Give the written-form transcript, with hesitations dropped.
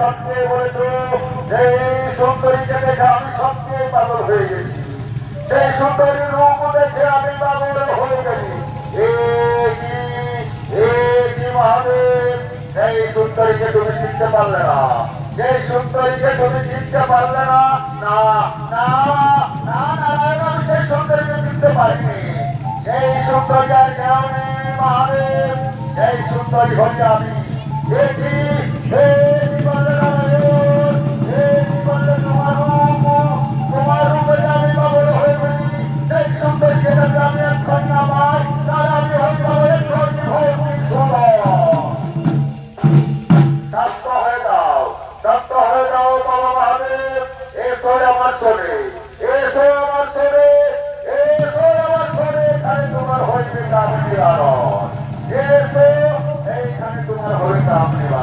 সবচেয়ে বলেছো যে এই সুন্দরীকে দেখে আমি সবচেয়ে পাগল হয়ে গেছি, সেই সুন্দরীর রূপ দেখে আমি পাগল হয়ে গেছি। কি মহাদেব, সেই সুন্দরীকে তুমি চিনতে পারলে না, সেই সুন্দরীকে তুমি চিনতে পারলে না। না না না নারায়ণ, আমি সেই সুন্দরীকে চিনতে পারিনি। সেই সুন্দরী আর কেউ নেই মহাদেব, সেই সুন্দরী হয়ে আমি দেখি। তোমার রূপে আমি পাগল হয়ে গেছি, সেই সুন্দরীকে আমি এখন না পাই, তার আমি শান্ত হয়ে যাও, শান্ত হয়ে যাও বাবা মহাদেব। এসো আমার চলে, এসো আমার চলে, এসো আমার চলে, এখানে তোমার হইবে কামনি বারণ। এসো, এইখানে তোমার হইবে কামনি বারণ।